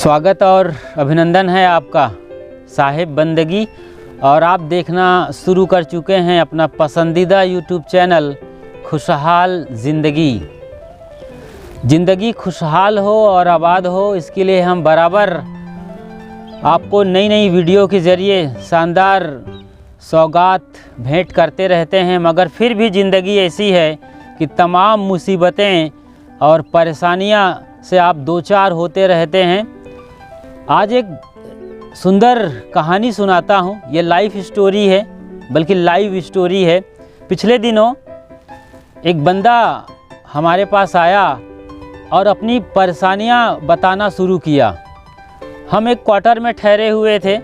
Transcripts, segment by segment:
स्वागत और अभिनंदन है आपका साहिब बंदगी। और आप देखना शुरू कर चुके हैं अपना पसंदीदा यूट्यूब चैनल खुशहाल ज़िंदगी। ज़िंदगी खुशहाल हो और आबाद हो, इसके लिए हम बराबर आपको नई नई वीडियो के ज़रिए शानदार सौगात भेंट करते रहते हैं। मगर फिर भी ज़िंदगी ऐसी है कि तमाम मुसीबतें और परेशानियां से आप दो चार होते रहते हैं। आज एक सुंदर कहानी सुनाता हूं। ये लाइफ स्टोरी है, बल्कि लाइव स्टोरी है। पिछले दिनों एक बंदा हमारे पास आया और अपनी परेशानियां बताना शुरू किया। हम एक क्वार्टर में ठहरे हुए थे।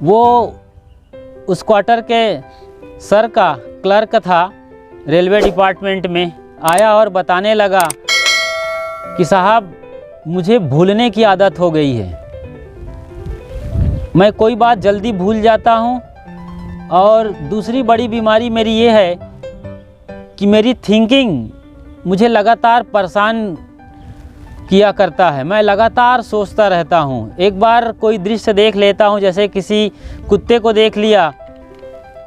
वो उस क्वार्टर के सर का क्लर्क था, रेलवे डिपार्टमेंट में। आया और बताने लगा कि साहब, मुझे भूलने की आदत हो गई है। मैं कोई बात जल्दी भूल जाता हूँ, और दूसरी बड़ी बीमारी मेरी ये है कि मेरी थिंकिंग मुझे लगातार परेशान किया करता है। मैं लगातार सोचता रहता हूँ। एक बार कोई दृश्य देख लेता हूँ, जैसे किसी कुत्ते को देख लिया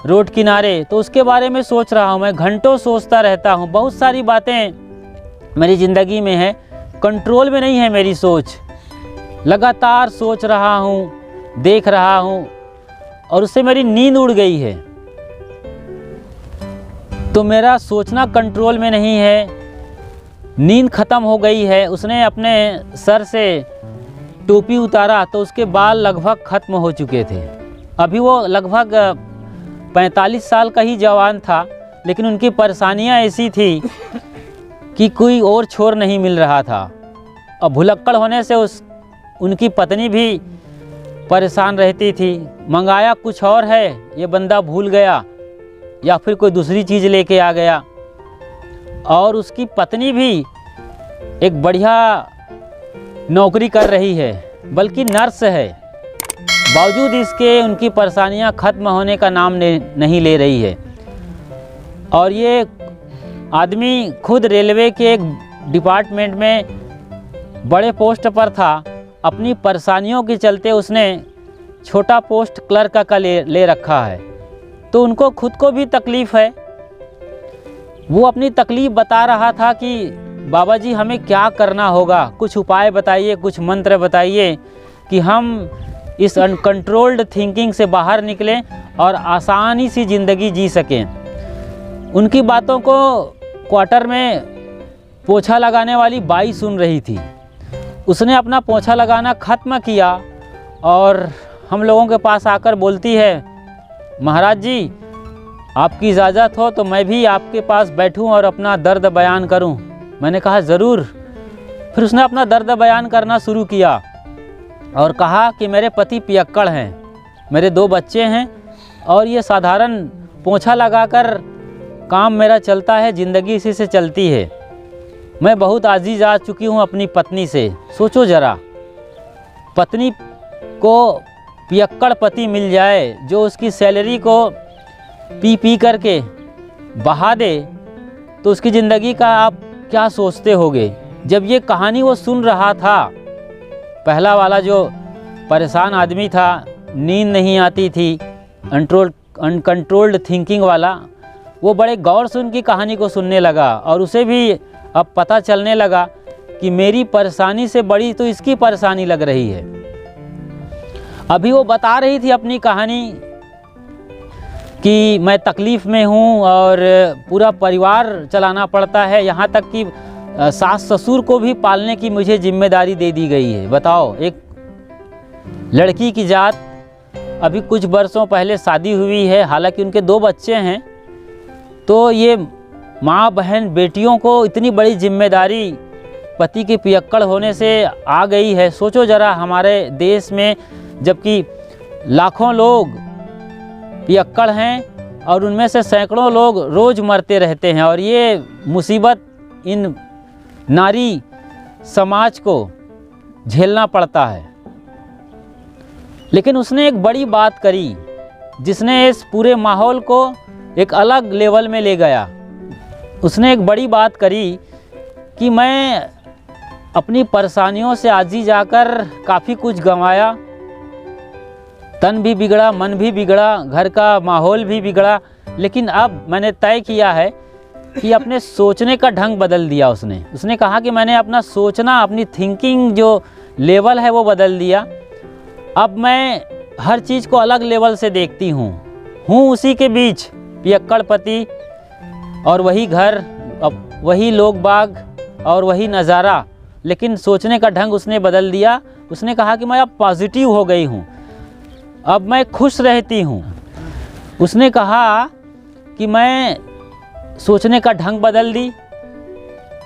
रोड किनारे, तो उसके बारे में सोच रहा हूँ। मैं घंटों सोचता रहता हूँ। बहुत सारी बातें मेरी ज़िंदगी में है, कंट्रोल में नहीं है मेरी सोच। लगातार सोच रहा हूँ, देख रहा हूँ, और उससे मेरी नींद उड़ गई है। तो मेरा सोचना कंट्रोल में नहीं है, नींद ख़त्म हो गई है। उसने अपने सर से टोपी उतारा तो उसके बाल लगभग ख़त्म हो चुके थे। अभी वो लगभग 45 साल का ही जवान था, लेकिन उनकी परेशानियां ऐसी थी कि कोई और छोर नहीं मिल रहा था। और भुलक्कड़ होने से उनकी पत्नी भी परेशान रहती थी। मंगाया कुछ और है, ये बंदा भूल गया या फिर कोई दूसरी चीज़ लेके आ गया। और उसकी पत्नी भी एक बढ़िया नौकरी कर रही है, बल्कि नर्स है। बावजूद इसके उनकी परेशानियां ख़त्म होने का नाम नहीं ले रही है। और ये आदमी खुद रेलवे के एक डिपार्टमेंट में बड़े पोस्ट पर था। अपनी परेशानियों के चलते उसने छोटा पोस्ट क्लर्क का ले रखा है। तो उनको खुद को भी तकलीफ़ है। वो अपनी तकलीफ़ बता रहा था कि बाबा जी, हमें क्या करना होगा, कुछ उपाय बताइए, कुछ मंत्र बताइए कि हम इस अनकंट्रोल्ड थिंकिंग से बाहर निकलें और आसानी सी ज़िंदगी जी सकें। उनकी बातों को क्वार्टर में पोछा लगाने वाली बाई सुन रही थी। उसने अपना पोछा लगाना ख़त्म किया और हम लोगों के पास आकर बोलती है, महाराज जी, आपकी इजाज़त हो तो मैं भी आपके पास बैठूं और अपना दर्द बयान करूं। मैंने कहा ज़रूर। फिर उसने अपना दर्द बयान करना शुरू किया और कहा कि मेरे पति पियक्कड़ हैं, मेरे 2 बच्चे हैं, और ये साधारण पोछा लगाकर काम मेरा चलता है, ज़िंदगी इसी से चलती है। मैं बहुत आजीज़ आ चुकी हूँ अपनी पत्नी से। सोचो ज़रा, पत्नी को पियक्कड़ पति मिल जाए जो उसकी सैलरी को पी करके बहा दे, तो उसकी ज़िंदगी का आप क्या सोचते होगे। जब ये कहानी वो सुन रहा था, पहला वाला जो परेशान आदमी था, नींद नहीं आती थी, अनकंट्रोल्ड थिंकिंग वाला, वो बड़े गौर से उनकी कहानी को सुनने लगा। और उसे भी अब पता चलने लगा कि मेरी परेशानी से बड़ी तो इसकी परेशानी लग रही है। अभी वो बता रही थी अपनी कहानी कि मैं तकलीफ़ में हूँ और पूरा परिवार चलाना पड़ता है, यहाँ तक कि सास ससुर को भी पालने की मुझे जिम्मेदारी दे दी गई है। बताओ, एक लड़की की जात, अभी कुछ वर्षों पहले शादी हुई है, हालांकि उनके 2 बच्चे हैं। तो ये माँ बहन बेटियों को इतनी बड़ी जिम्मेदारी पति के पियक्कड़ होने से आ गई है। सोचो ज़रा, हमारे देश में जबकि लाखों लोग पियक्कड़ हैं और उनमें से सैकड़ों लोग रोज़ मरते रहते हैं, और ये मुसीबत इन नारी समाज को झेलना पड़ता है। लेकिन उसने एक बड़ी बात करी जिसने इस पूरे माहौल को एक अलग लेवल में ले गया। उसने एक बड़ी बात करी कि मैं अपनी परेशानियों से आजी जाकर काफ़ी कुछ गंवाया, तन भी बिगड़ा, मन भी बिगड़ा, घर का माहौल भी बिगड़ा, लेकिन अब मैंने तय किया है कि अपने सोचने का ढंग बदल दिया। उसने कहा कि मैंने अपना सोचना, अपनी थिंकिंग जो लेवल है वो बदल दिया। अब मैं हर चीज़ को अलग लेवल से देखती हूँ उसी के बीच पियक्कड़ पति और वही घर, अब वही लोग बाग और वही नज़ारा, लेकिन सोचने का ढंग उसने बदल दिया। उसने कहा कि मैं अब पॉजिटिव हो गई हूँ, अब मैं खुश रहती हूँ। उसने कहा कि मैं सोचने का ढंग बदल दी,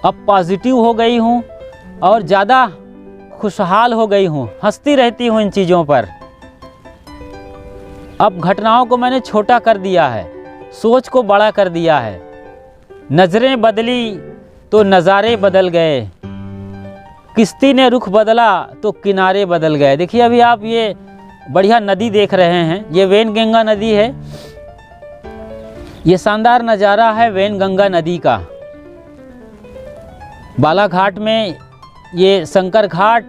अब पॉजिटिव हो गई हूँ और ज़्यादा खुशहाल हो गई हूँ, हंसती रहती हूँ इन चीज़ों पर। अब घटनाओं को मैंने छोटा कर दिया है, सोच को बड़ा कर दिया है। नज़रें बदली तो नज़ारे बदल गए, किश्ती ने रुख बदला तो किनारे बदल गए। देखिए अभी आप ये बढ़िया नदी देख रहे हैं, ये वैनगंगा नदी है। ये शानदार नज़ारा है वैनगंगा नदी का। बालाघाट में ये शंकर घाट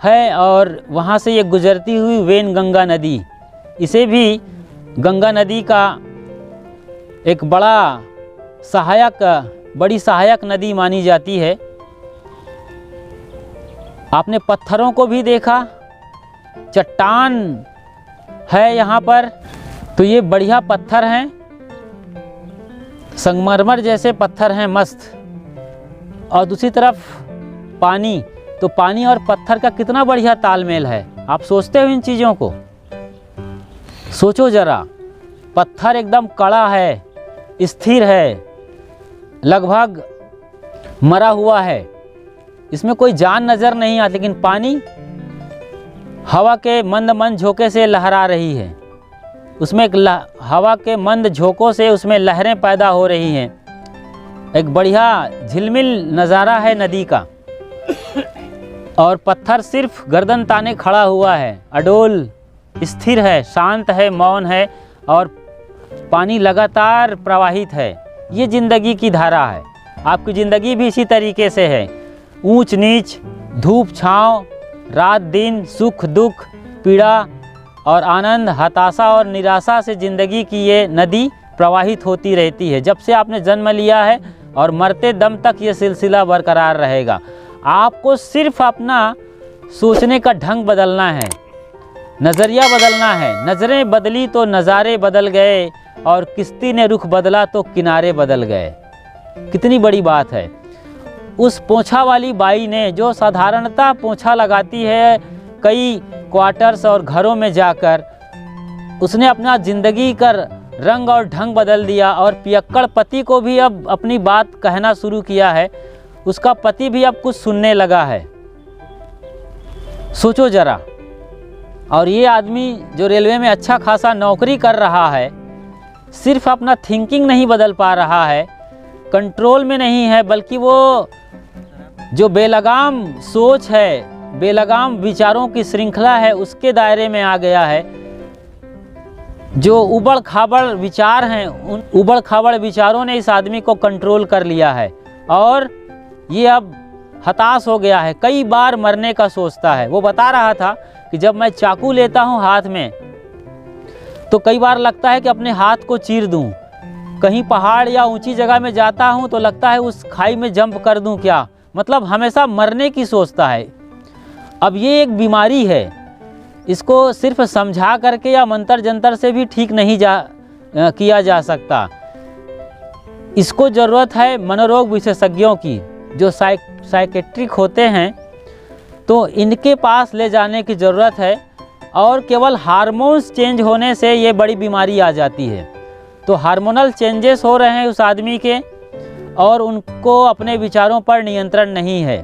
है और वहाँ से ये गुजरती हुई वैनगंगा नदी, इसे भी गंगा नदी का एक बड़ी सहायक नदी मानी जाती है। आपने पत्थरों को भी देखा, चट्टान है यहाँ पर, तो ये बढ़िया पत्थर हैं, संगमरमर जैसे पत्थर हैं मस्त। और दूसरी तरफ पानी, तो पानी और पत्थर का कितना बढ़िया तालमेल है। आप सोचते हो इन चीज़ों को? सोचो ज़रा, पत्थर एकदम कड़ा है, स्थिर है, लगभग मरा हुआ है, इसमें कोई जान नज़र नहीं आती, लेकिन पानी हवा के मंद मंद झोंके से लहरा रही है। उसमें एक हवा के मंद झोंकों से उसमें लहरें पैदा हो रही हैं। एक बढ़िया झिलमिल नज़ारा है नदी का। और पत्थर सिर्फ गर्दन ताने खड़ा हुआ है, अडोल, स्थिर है, शांत है, मौन है और पानी लगातार प्रवाहित है। ये ज़िंदगी की धारा है। आपकी ज़िंदगी भी इसी तरीके से है। ऊंच नीच, धूप छाँव, रात दिन, सुख दुख, पीड़ा और आनंद, हताशा और निराशा से ज़िंदगी की ये नदी प्रवाहित होती रहती है। जब से आपने जन्म लिया है और मरते दम तक ये सिलसिला बरकरार रहेगा। आपको सिर्फ अपना सोचने का ढंग बदलना है, नज़रिया बदलना है। नज़रें बदली तो नज़ारे बदल गए और किश्ती ने रुख बदला तो किनारे बदल गए। कितनी बड़ी बात है। उस पोंछा वाली बाई ने, जो साधारणतः पोंछा लगाती है कई क्वार्टर्स और घरों में जाकर, उसने अपना ज़िंदगी का रंग और ढंग बदल दिया और पियक्कड़ पति को भी अब अपनी बात कहना शुरू किया है। उसका पति भी अब कुछ सुनने लगा है। सोचो ज़रा। और ये आदमी जो रेलवे में अच्छा खासा नौकरी कर रहा है, सिर्फ अपना थिंकिंग नहीं बदल पा रहा है, कंट्रोल में नहीं है, बल्कि वो जो बेलगाम सोच है, बेलगाम विचारों की श्रृंखला है, उसके दायरे में आ गया है। जो उबड़ खाबड़ विचार हैं, उन उबड़ खाबड़ विचारों ने इस आदमी को कंट्रोल कर लिया है और ये अब हताश हो गया है। कई बार मरने का सोचता है। वो बता रहा था कि जब मैं चाकू लेता हूँ हाथ में, तो कई बार लगता है कि अपने हाथ को चीर दूँ। कहीं पहाड़ या ऊंची जगह में जाता हूँ तो लगता है उस खाई में जंप कर दूँ क्या। मतलब हमेशा मरने की सोचता है। अब ये एक बीमारी है, इसको सिर्फ समझा करके या मंतर जंतर से भी ठीक नहीं किया जा सकता। इसको ज़रूरत है मनोरोग विशेषज्ञों की, जो साइकेट्रिक होते हैं, तो इनके पास ले जाने की ज़रूरत है। और केवल हार्मोन्स चेंज होने से ये बड़ी बीमारी आ जाती है। तो हार्मोनल चेंजेस हो रहे हैं उस आदमी के और उनको अपने विचारों पर नियंत्रण नहीं है।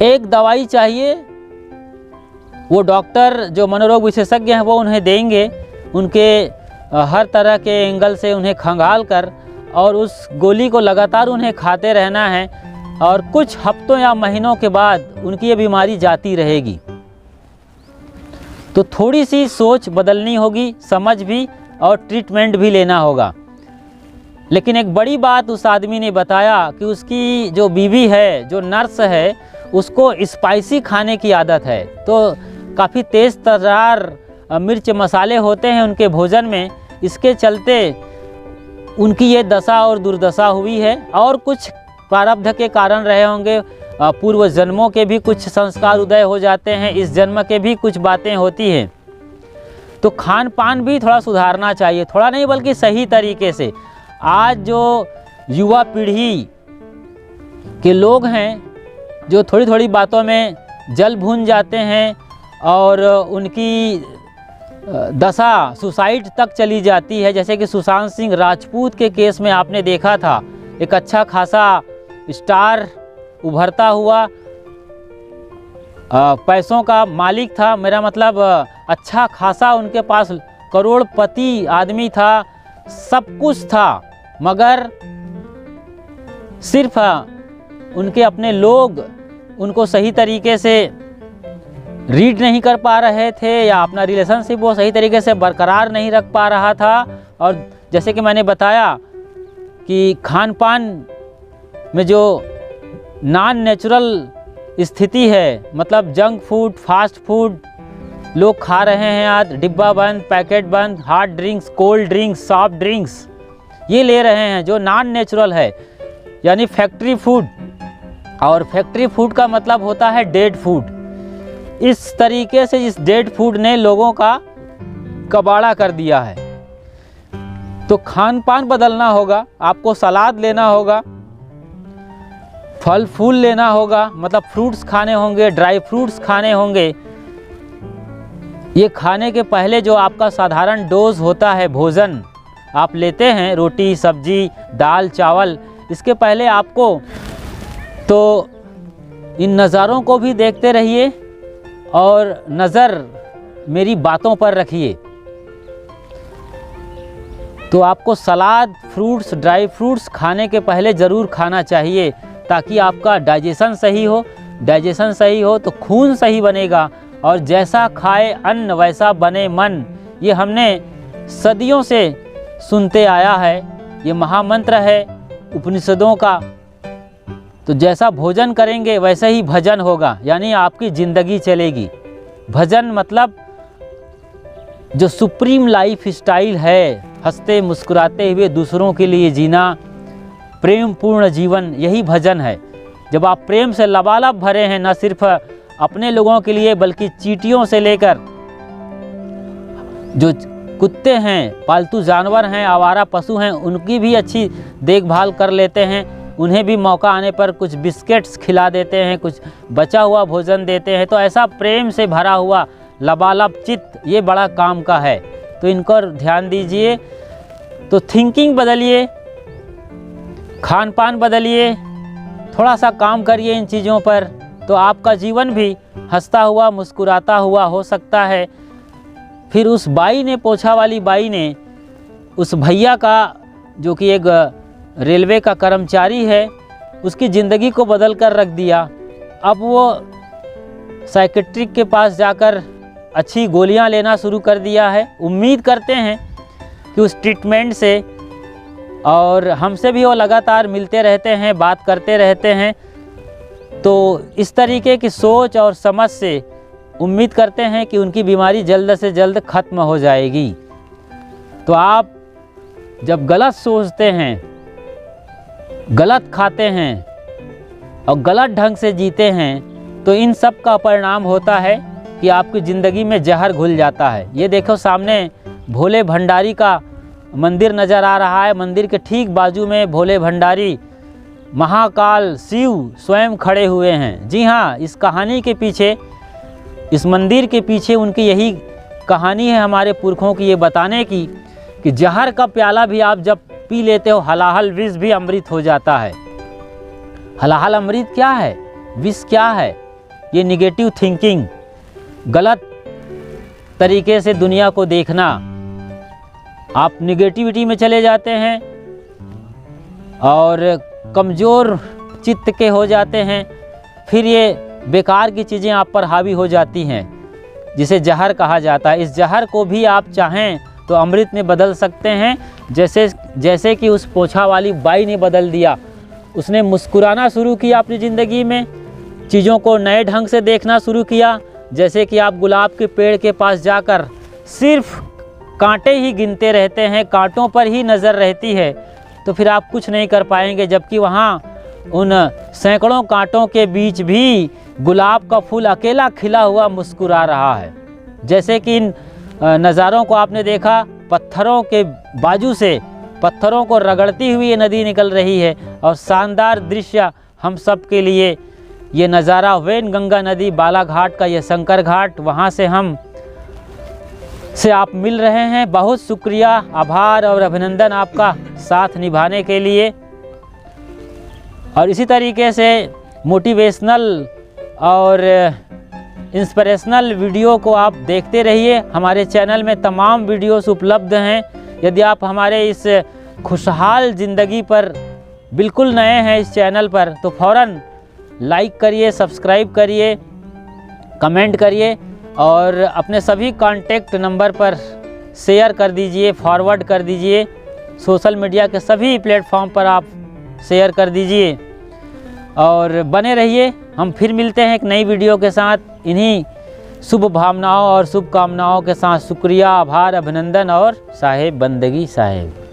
एक दवाई चाहिए, वो डॉक्टर जो मनोरोग विशेषज्ञ हैं वो उन्हें देंगे, उनके हर तरह के एंगल से उन्हें खंगाल कर, और उस गोली को लगातार उन्हें खाते रहना है और कुछ हफ्तों या महीनों के बाद उनकी ये बीमारी जाती रहेगी। तो थोड़ी सी सोच बदलनी होगी, समझ भी और ट्रीटमेंट भी लेना होगा। लेकिन एक बड़ी बात उस आदमी ने बताया कि उसकी जो बीवी है, जो नर्स है, उसको स्पाइसी खाने की आदत है। तो काफ़ी तेज़ तर्रार मिर्च मसाले होते हैं उनके भोजन में, इसके चलते उनकी ये दशा और दुर्दशा हुई है। और कुछ प्रारब्ध के कारण रहे होंगे, पूर्व जन्मों के भी कुछ संस्कार उदय हो जाते हैं, इस जन्म के भी कुछ बातें होती हैं। तो खान पान भी थोड़ा सुधारना चाहिए, थोड़ा नहीं बल्कि सही तरीके से। आज जो युवा पीढ़ी के लोग हैं जो थोड़ी थोड़ी बातों में जल भून जाते हैं और उनकी दशा सुसाइड तक चली जाती है। जैसे कि सुशांत सिंह राजपूत के केस में आपने देखा था, एक अच्छा खासा स्टार उभरता हुआ पैसों का मालिक था, मेरा मतलब अच्छा खासा उनके पास करोड़पति आदमी था, सब कुछ था, मगर सिर्फ उनके अपने लोग उनको सही तरीके से रीड नहीं कर पा रहे थे या अपना रिलेशनशिप वो सही तरीके से बरकरार नहीं रख पा रहा था। और जैसे कि मैंने बताया कि खान पान में जो नॉन नेचुरल स्थिति है, मतलब जंक फूड, फास्ट फूड लोग खा रहे हैं आज, डिब्बा बंद, पैकेट बंद, hard drinks, cold drinks, soft drinks ये ले रहे हैं जो नॉन नेचुरल है, यानी फैक्ट्री फूड। और फैक्ट्री फूड का मतलब होता है डेड फूड। इस तरीके से इस डेड फूड ने लोगों का कबाड़ा कर दिया है। तो खान पान बदलना होगा, आपको सलाद लेना होगा, फल फूल लेना होगा, मतलब फ्रूट्स खाने होंगे, ड्राई फ्रूट्स खाने होंगे। ये खाने के पहले जो आपका साधारण डोज होता है, भोजन आप लेते हैं, रोटी सब्जी दाल चावल, इसके पहले आपको तो इन नज़ारों को भी देखते रहिए और नज़र मेरी बातों पर रखिए। तो आपको सलाद, फ्रूट्स, ड्राई फ्रूट्स खाने के पहले ज़रूर खाना चाहिए, ताकि आपका डाइजेशन सही हो। डाइजेशन सही हो तो खून सही बनेगा, और जैसा खाए अन्न वैसा बने मन, ये हमने सदियों से सुनते आया है, ये महामंत्र है उपनिषदों का। तो जैसा भोजन करेंगे वैसे ही भजन होगा, यानी आपकी ज़िंदगी चलेगी। भजन मतलब जो सुप्रीम लाइफ स्टाइल है, हंसते मुस्कुराते हुए दूसरों के लिए जीना, प्रेम पूर्ण जीवन, यही भजन है। जब आप प्रेम से लबालब भरे हैं, न सिर्फ अपने लोगों के लिए बल्कि चींटियों से लेकर जो कुत्ते हैं, पालतू जानवर हैं, आवारा पशु हैं, उनकी भी अच्छी देखभाल कर लेते हैं। उन्हें भी मौका आने पर कुछ बिस्किट्स खिला देते हैं, कुछ बचा हुआ भोजन देते हैं। तो ऐसा प्रेम से भरा हुआ लबालब चित्त, ये बड़ा काम का है। तो इनको ध्यान दीजिए। तो थिंकिंग बदलिए, खान पान बदलिए, थोड़ा सा काम करिए इन चीज़ों पर, तो आपका जीवन भी हंसता हुआ मुस्कुराता हुआ हो सकता है। फिर उस बाई ने, पोछा वाली बाई ने, उस भैया का जो कि एक रेलवे का कर्मचारी है, उसकी ज़िंदगी को बदल कर रख दिया। अब वो साइकेट्रिक के पास जाकर अच्छी गोलियां लेना शुरू कर दिया है। उम्मीद करते हैं कि उस ट्रीटमेंट से, और हमसे भी वो लगातार मिलते रहते हैं, बात करते रहते हैं, तो इस तरीके की सोच और समझ से उम्मीद करते हैं कि उनकी बीमारी जल्द से जल्द ख़त्म हो जाएगी। तो आप जब गलत सोचते हैं, गलत खाते हैं और गलत ढंग से जीते हैं, तो इन सब का परिणाम होता है कि आपकी ज़िंदगी में जहर घुल जाता है। ये देखो सामने भोले भंडारी का मंदिर नज़र आ रहा है। मंदिर के ठीक बाजू में भोले भंडारी, महाकाल शिव स्वयं खड़े हुए हैं। जी हाँ, इस कहानी के पीछे, इस मंदिर के पीछे उनकी यही कहानी है, हमारे पुरखों की, ये बताने की कि जहर का प्याला भी आप जब पी लेते हो, हलाहल विष भी अमृत हो जाता है। हलाहल अमृत क्या है, विष क्या है? ये निगेटिव थिंकिंग, गलत तरीके से दुनिया को देखना। आप निगेटिविटी में चले जाते हैं और कमज़ोर चित्त के हो जाते हैं, फिर ये बेकार की चीज़ें आप पर हावी हो जाती हैं, जिसे जहर कहा जाता है। इस जहर को भी आप चाहें तो अमृत में बदल सकते हैं। जैसे कि उस पोछा वाली बाई ने बदल दिया। उसने मुस्कुराना शुरू किया अपनी ज़िंदगी में, चीज़ों को नए ढंग से देखना शुरू किया। जैसे कि आप गुलाब के पेड़ के पास जाकर सिर्फ कांटे ही गिनते रहते हैं, कांटों पर ही नज़र रहती है, तो फिर आप कुछ नहीं कर पाएंगे। जबकि वहाँ उन सैकड़ों कांटों के बीच भी गुलाब का फूल अकेला खिला हुआ मुस्कुरा रहा है। जैसे कि इन नज़ारों को आपने देखा, पत्थरों के बाजू से पत्थरों को रगड़ती हुई ये नदी निकल रही है, और शानदार दृश्य हम सब के लिए ये नज़ारा वैनगंगा नदी बालाघाट का ये शंकर घाट, वहाँ से आप मिल रहे हैं। बहुत शुक्रिया, आभार और अभिनंदन आपका साथ निभाने के लिए। और इसी तरीके से मोटिवेशनल और इंस्पिरेशनल वीडियो को आप देखते रहिए। हमारे चैनल में तमाम वीडियोस उपलब्ध हैं। यदि आप हमारे इस खुशहाल ज़िंदगी पर बिल्कुल नए हैं इस चैनल पर, तो फ़ौरन लाइक करिए, सब्सक्राइब करिए, कमेंट करिए और अपने सभी कॉन्टैक्ट नंबर पर शेयर कर दीजिए, फॉरवर्ड कर दीजिए। सोशल मीडिया के सभी प्लेटफॉर्म पर आप शेयर कर दीजिए और बने रहिए। हम फिर मिलते हैं एक नई वीडियो के साथ, इन्हीं शुभ भावनाओं और शुभकामनाओं के साथ। शुक्रिया, आभार, अभिनंदन और साहेब बंदगी साहेब।